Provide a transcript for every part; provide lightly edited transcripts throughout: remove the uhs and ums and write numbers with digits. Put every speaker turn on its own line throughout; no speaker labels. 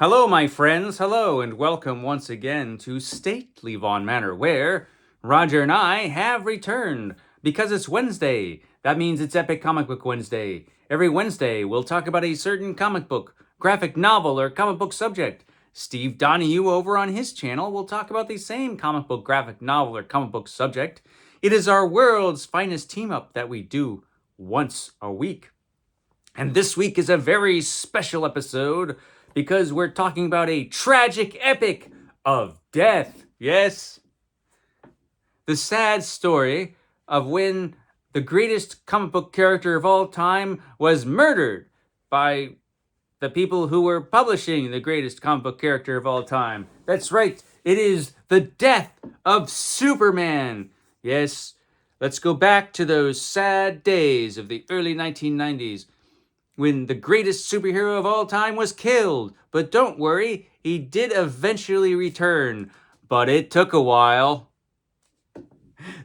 Hello, my friends. Hello, and welcome once again to Stately Vaughan Manor, where Roger and I have returned because it's Wednesday. That means it's Epic Comic Book Wednesday. Every Wednesday, we'll talk about a certain comic book, graphic novel, or comic book subject. Steve Donoghue over on his channel will talk about the same comic book, graphic novel, or comic book subject. It is our world's finest team up that we do once a week. And this week is a very special episode because we're talking about a tragic epic of death. Yes, the sad story of when the greatest comic book character of all time was murdered by the people who were publishing the greatest comic book character of all time. That's right, it is the death of Superman. Yes, let's go back to those sad days of the early 1990s when the greatest superhero of all time was killed. But don't worry, he did eventually return, but it took a while.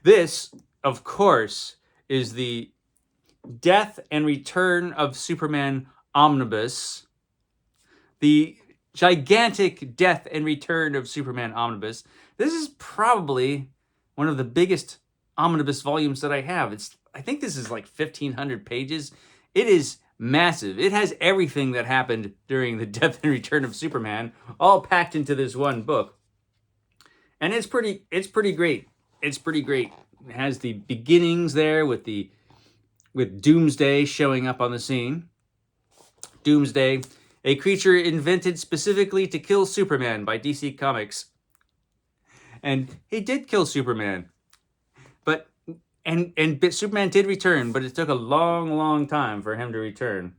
This, of course, is the Death and Return of Superman Omnibus. The gigantic Death and Return of Superman Omnibus. This is probably one of the biggest omnibus volumes that I have. I think this is like 1,500 pages. It is massive. It has everything that happened during the Death and Return of Superman all packed into this one book. And it's pretty great. It's pretty great. It has the beginnings there with Doomsday showing up on the scene. Doomsday, a creature invented specifically to kill Superman by DC Comics. And he did kill Superman. But Superman did return, but it took a long time for him to return.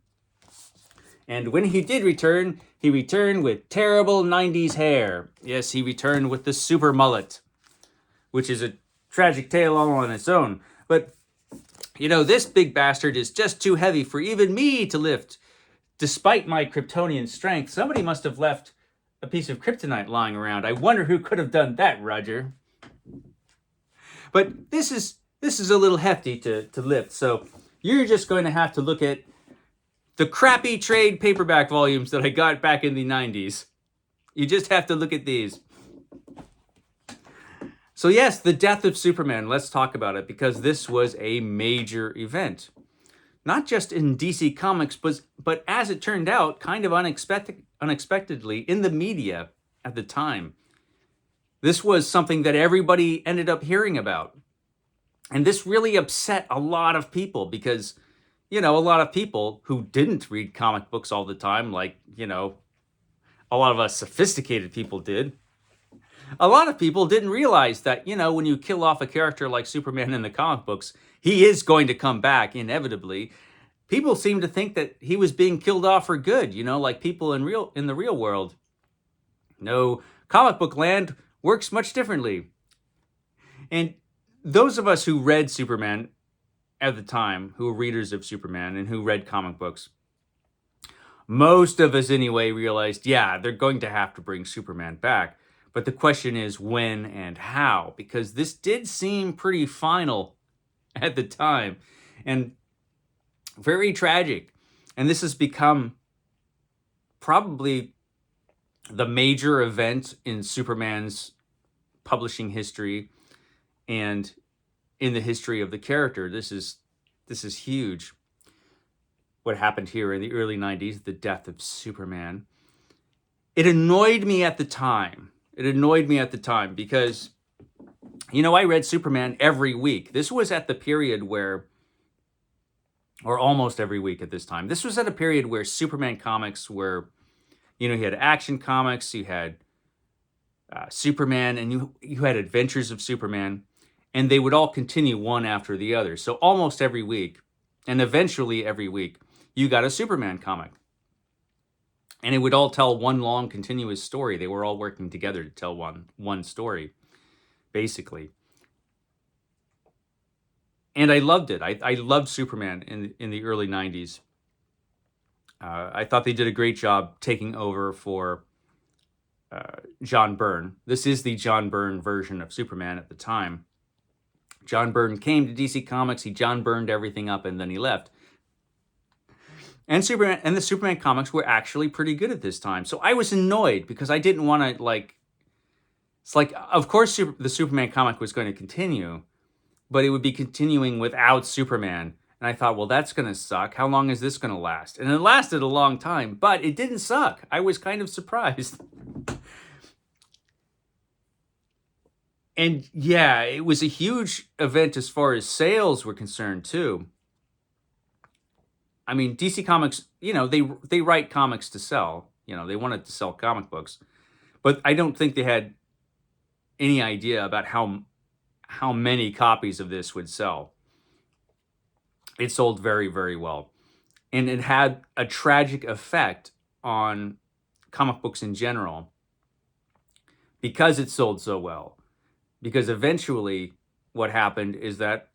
And when he did return, he returned with terrible 90s hair. Yes, he returned with the super mullet, which is a tragic tale all on its own. But, this big bastard is just too heavy for even me to lift. Despite my Kryptonian strength, somebody must have left a piece of kryptonite lying around. I wonder who could have done that, Roger. But this is a little hefty to lift, so you're just going to have to look at the crappy trade paperback volumes that I got back in the 90s. You just have to look at these. So yes, the death of Superman, let's talk about it, because this was a major event. Not just in DC Comics, but as it turned out, kind of unexpectedly in the media at the time. This was something that everybody ended up hearing about. And this really upset a lot of people because, a lot of people who didn't read comic books all the time, like, a lot of us sophisticated people did. A lot of people didn't realize that, when you kill off a character like Superman in the comic books, he is going to come back inevitably. People seem to think that he was being killed off for good, like people in the real world. No, comic book land works much differently. And those of us who read Superman at the time, who were readers of Superman and who read comic books, most of us anyway realized, yeah, they're going to have to bring Superman back. But the question is when and how, because this did seem pretty final at the time and very tragic. And this has become probably the major event in Superman's publishing history and in the history of the character. This is huge. What happened here in the early 90s, the death of Superman. It annoyed me at the time. Because, I read Superman every week. This was at the period where, or almost every week at this time, this was at a period where Superman comics were, you had Action Comics, you had Superman, and you had Adventures of Superman, and they would all continue one after the other. So almost every week, and eventually every week, you got a Superman comic. And it would all tell one long continuous story. They were all working together to tell one story, basically. And I loved it. I loved Superman in the early 90s. I thought they did a great job taking over for John Byrne. This is the John Byrne version of Superman at the time. John Byrne came to DC Comics, he John Byrned everything up, and then he left. And Superman and the Superman comics were actually pretty good at this time. So I was annoyed because I didn't want to like. It's like, of course, the Superman comic was going to continue, but it would be continuing without Superman. And I thought, well, that's going to suck. How long is this going to last? And it lasted a long time, but it didn't suck. I was kind of surprised. And yeah, it was a huge event as far as sales were concerned, too. I mean, DC Comics, you know, they write comics to sell. You know, they wanted to sell comic books. But I don't think they had any idea about how many copies of this would sell. It sold very, very well. And it had a tragic effect on comic books in general because it sold so well. Because eventually what happened is that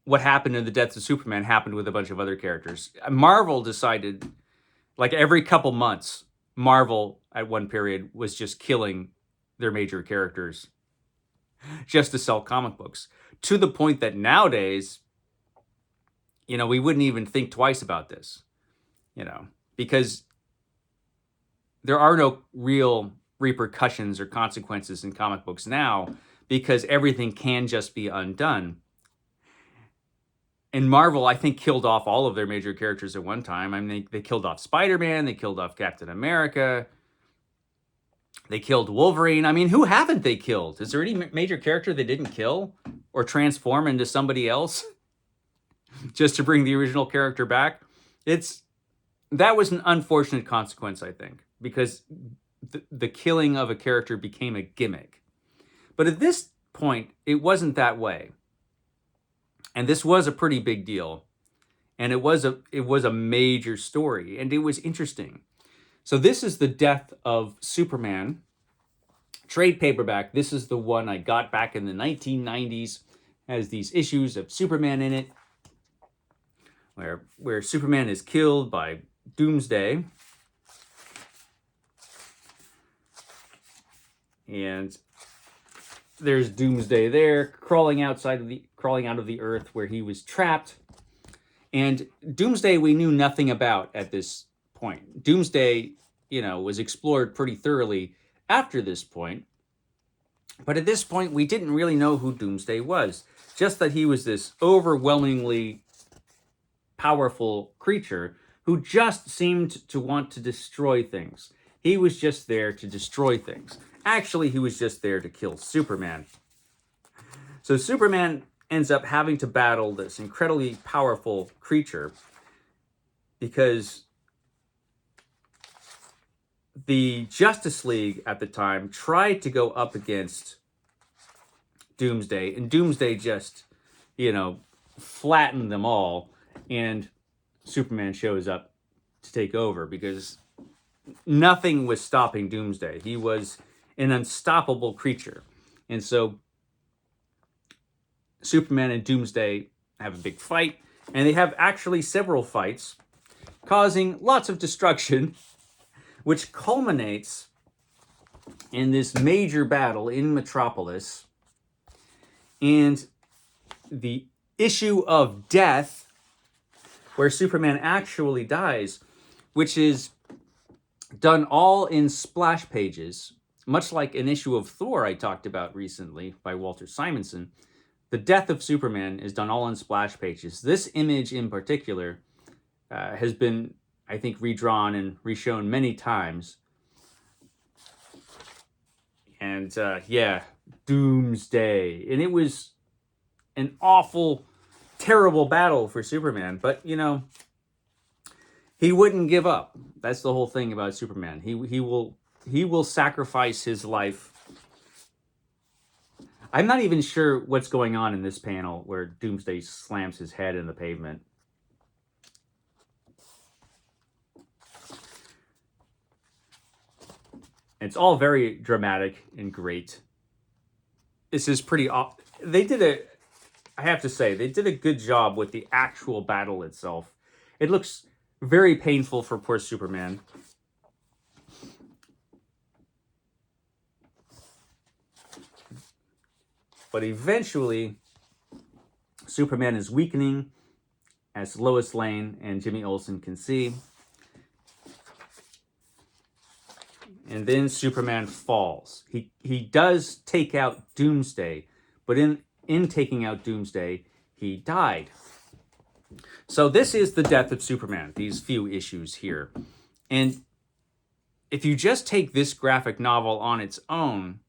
what happened in the deaths of Superman happened with a bunch of other characters. Marvel decided, like every couple months, Marvel at one period was just killing their major characters just to sell comic books. To the point that nowadays, you know, we wouldn't even think twice about this, you know, because there are no real repercussions or consequences in comic books now because everything can just be undone. And Marvel, I think, killed off all of their major characters at one time. I mean, they killed off Spider-Man, they killed off Captain America, they killed Wolverine. I mean, who haven't they killed? Is there any major character they didn't kill or transform into somebody else just to bring the original character back? That was an unfortunate consequence, I think, because the killing of a character became a gimmick. But at this point, it wasn't that way. And this was a pretty big deal. And it was a major story, and it was interesting. So this is the death of Superman. Trade paperback. This is the one I got back in the 1990s. Has these issues of Superman in it, where Superman is killed by Doomsday. And there's Doomsday there, crawling out of the earth where he was trapped. And Doomsday we knew nothing about at this point. Doomsday, you know, was explored pretty thoroughly after this point. But at this point, we didn't really know who Doomsday was. Just that he was this overwhelmingly powerful creature who just seemed to want to destroy things. He was just there to destroy things. Actually, he was just there to kill Superman. So Superman ends up having to battle this incredibly powerful creature because the Justice League at the time tried to go up against Doomsday, and Doomsday just, you know, flattened them all, and Superman shows up to take over because nothing was stopping Doomsday. He was an unstoppable creature. And so Superman and Doomsday have a big fight, and they have actually several fights, causing lots of destruction, which culminates in this major battle in Metropolis. And the issue of death, where Superman actually dies, which is done all in splash pages, much like an issue of Thor I talked about recently by Walter Simonson. The death of Superman is done all in splash pages. This image in particular has been, I think, redrawn and reshown many times. And yeah, Doomsday. And it was an awful, terrible battle for Superman. But, you know, he wouldn't give up. That's the whole thing about Superman. He will sacrifice his life. I'm not even sure what's going on in this panel where Doomsday slams his head in the pavement. It's all very dramatic and great. This is pretty... I have to say, they did a good job with the actual battle itself. It looks very painful for poor Superman. But eventually, Superman is weakening as Lois Lane and Jimmy Olsen can see. And then Superman falls. He does take out Doomsday, but in taking out Doomsday, he died. So this is the death of Superman, these few issues here. And if you just take this graphic novel on its own,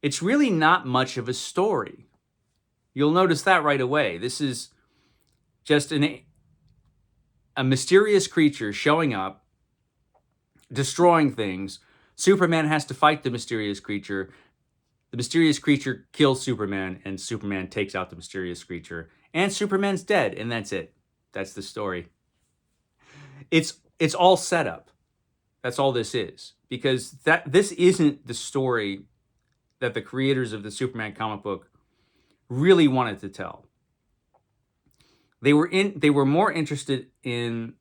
it's really not much of a story. You'll notice that right away. This is just a mysterious creature showing up, destroying things. Superman has to fight the mysterious creature. The mysterious creature kills Superman, and Superman takes out the mysterious creature. And Superman's dead, and that's it. That's the story. It's all set up. That's all this is. Because this isn't the story that the creators of the Superman comic book really wanted to tell. They were more interested in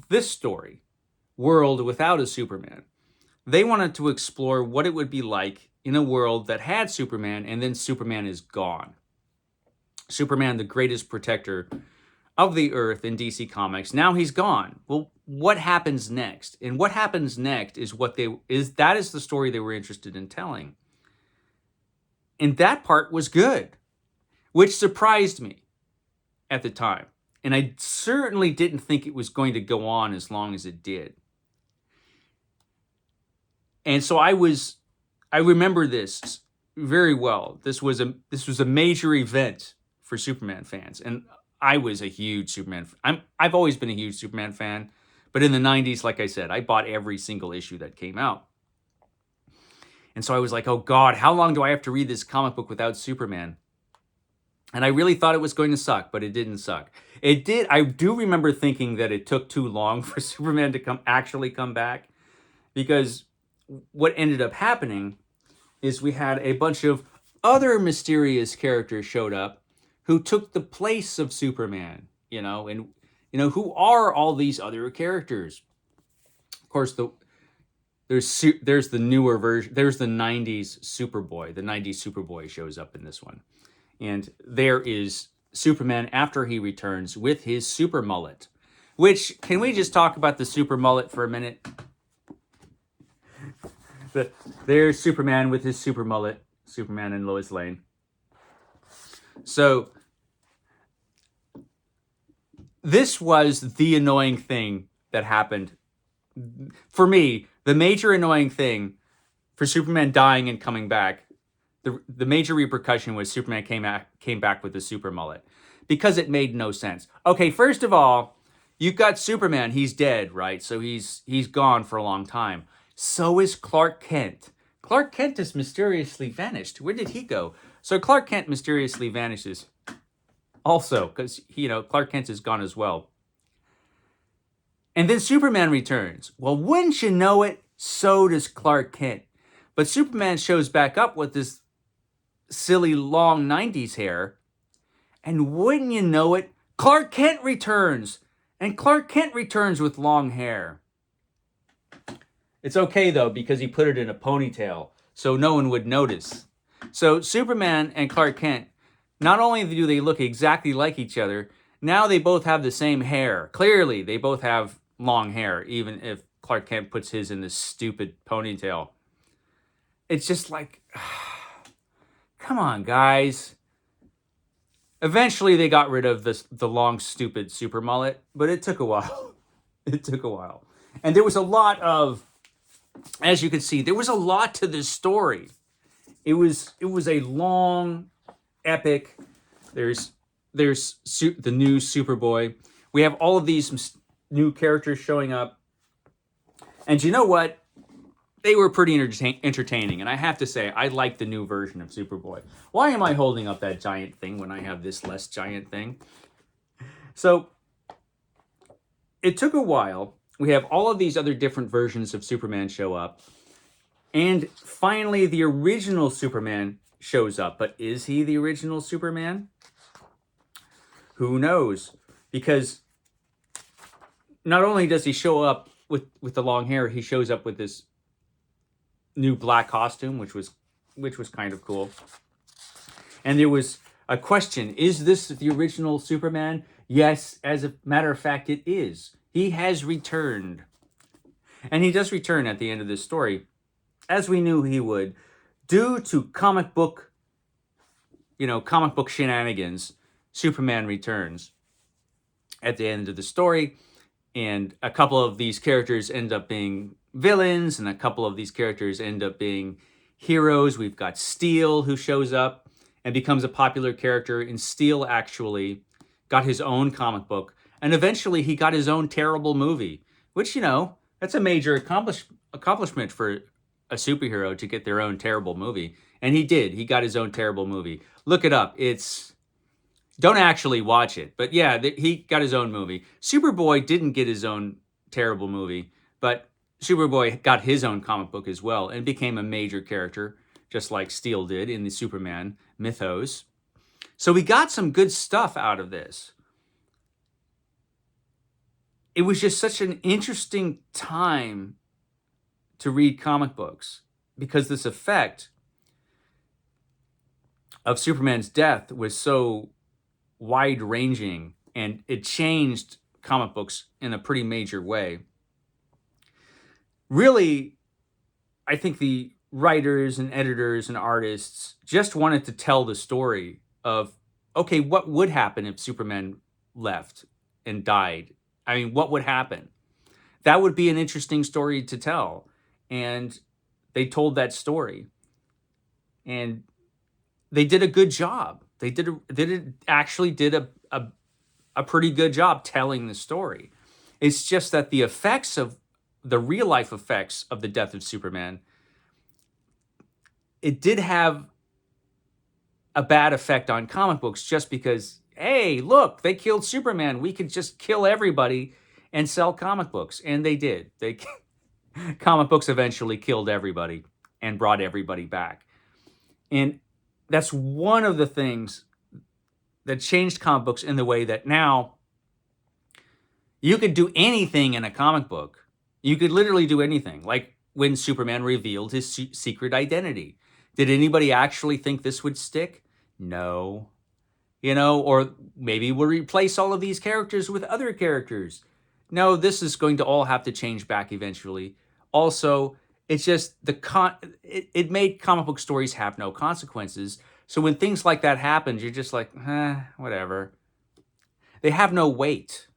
this story, world without a Superman. They wanted to explore what it would be like in a world that had Superman and then Superman is gone. Superman, the greatest protector of the Earth in DC Comics, now he's gone. Well, what happens next? And what happens next is that is the story they were interested in telling. And that part was good, which surprised me at the time. And I certainly didn't think it was going to go on as long as it did. And so I remember this very well. This was a major event for Superman fans. And I was a huge Superman fan. I've always been a huge Superman fan. But in the 90s, like I said, I bought every single issue that came out. And so I was like, oh God, how long do I have to read this comic book without Superman? And I really thought it was going to suck, but it didn't suck. It did. I do remember thinking that it took too long for Superman to actually come back, because what ended up happening is we had a bunch of other mysterious characters showed up who took the place of Superman, and who are all these other characters? Of course, there's the newer version. There's the 90s Superboy. The 90s Superboy shows up in this one. And there is Superman after he returns with his super mullet. Which, can we just talk about the super mullet for a minute? There's Superman with his super mullet. Superman and Lois Lane. So, this was the annoying thing that happened. For me, the major annoying thing for Superman dying and coming back, the major repercussion was Superman came back with the super mullet, because it made no sense. Okay, first of all, you've got Superman. He's dead, right? So he's gone for a long time. So is Clark Kent. Clark Kent has mysteriously vanished. Where did he go? So Clark Kent mysteriously vanishes also, because Clark Kent is gone as well. And then Superman returns. Well, wouldn't you know it, so does Clark Kent. But Superman shows back up with this silly long 90s hair. And wouldn't you know it, Clark Kent returns. And Clark Kent returns with long hair. It's okay, though, because he put it in a ponytail, so no one would notice. So Superman and Clark Kent, not only do they look exactly like each other, now they both have the same hair. Clearly, they both have long hair, even if Clark Kent puts his in this stupid ponytail. It's just like, come on, guys. Eventually, they got rid of the long, stupid super mullet, but it took a while. It took a while. And there was a lot of, as you can see, there was a lot to this story. It was a long, epic. There's the new Superboy. We have all of these new characters showing up. And you know what? They were pretty entertaining. And I have to say, I like the new version of Superboy. Why am I holding up that giant thing when I have this less giant thing? So, it took a while. We have all of these other different versions of Superman show up. And finally, the original Superman shows up. But is he the original Superman? Who knows? Because not only does he show up with the long hair, he shows up with this new black costume, which was kind of cool. And there was A question, is this the original Superman? Yes, as a matter of fact, it is. He has returned. And he does return at the end of this story, as we knew he would, due to comic book shenanigans. Superman returns at the end of the story, and a couple of these characters end up being villains, and a couple of these characters end up being heroes. We've got Steel, who shows up and becomes a popular character, and Steel actually got his own comic book, and eventually he got his own terrible movie, which, that's a major accomplishment for a superhero to get their own terrible movie. And he did. He got his own terrible movie. Look it up. Don't actually watch it. But yeah, he got his own movie. Superboy didn't get his own terrible movie, but Superboy got his own comic book as well and became a major character, just like Steel did in the Superman mythos. So we got some good stuff out of this. It was just such an interesting time to read comic books, because this effect of Superman's death was so wide-ranging, and it changed comic books in a pretty major way. Really, I think the writers and editors and artists just wanted to tell the story of, okay, what would happen if Superman left and died? I mean, what would happen? That would be an interesting story to tell. And they told that story. And they did a good job. They actually did a pretty good job telling the story. It's just that the effects of the real life effects of the death of Superman, it did have a bad effect on comic books, just because, hey, look, they killed Superman. We could just kill everybody and sell comic books. And they did. Comic books eventually killed everybody and brought everybody back. And that's one of the things that changed comic books in the way that now you could do anything in a comic book. You could literally do anything. Like when Superman revealed his secret identity. Did anybody actually think this would stick? No. Or maybe we'll replace all of these characters with other characters. No, this is going to all have to change back eventually. Also, it's just it made comic book stories have no consequences. So when things like that happen, you're just like, whatever. They have no weight,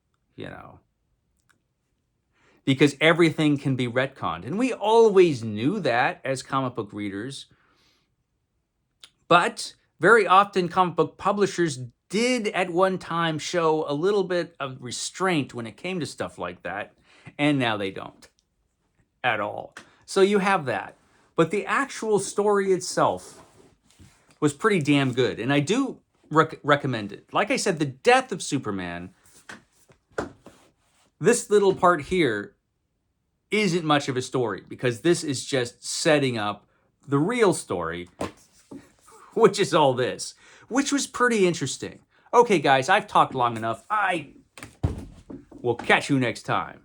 because everything can be retconned. And we always knew that as comic book readers. But very often comic book publishers did at one time show a little bit of restraint when it came to stuff like that. And now they don't at all. So you have that. But the actual story itself was pretty damn good. And I do recommend it. Like I said, the death of Superman, this little part here isn't much of a story, because this is just setting up the real story, which is all this, which was pretty interesting. Okay, guys, I've talked long enough. I will catch you next time.